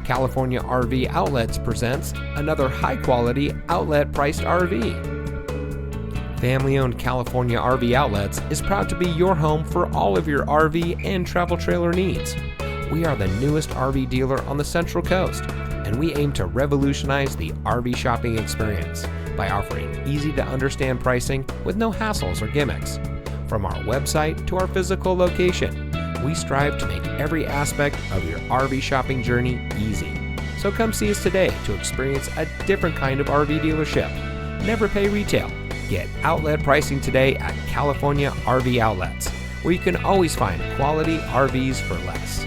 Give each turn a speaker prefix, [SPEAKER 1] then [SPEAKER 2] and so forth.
[SPEAKER 1] California RV Outlets presents another high-quality, outlet-priced RV. Family-owned California RV Outlets is proud to be your home for all of your RV and travel trailer needs. We are the newest RV dealer on the Central Coast, and we aim to revolutionize the RV shopping experience by offering easy-to-understand pricing with no hassles or gimmicks. From our website to our physical location, we strive to make every aspect of your RV shopping journey easy. So come see us today to experience a different kind of RV dealership. Never pay retail. Get outlet pricing today at California RV Outlets, where you can always find quality RVs for less.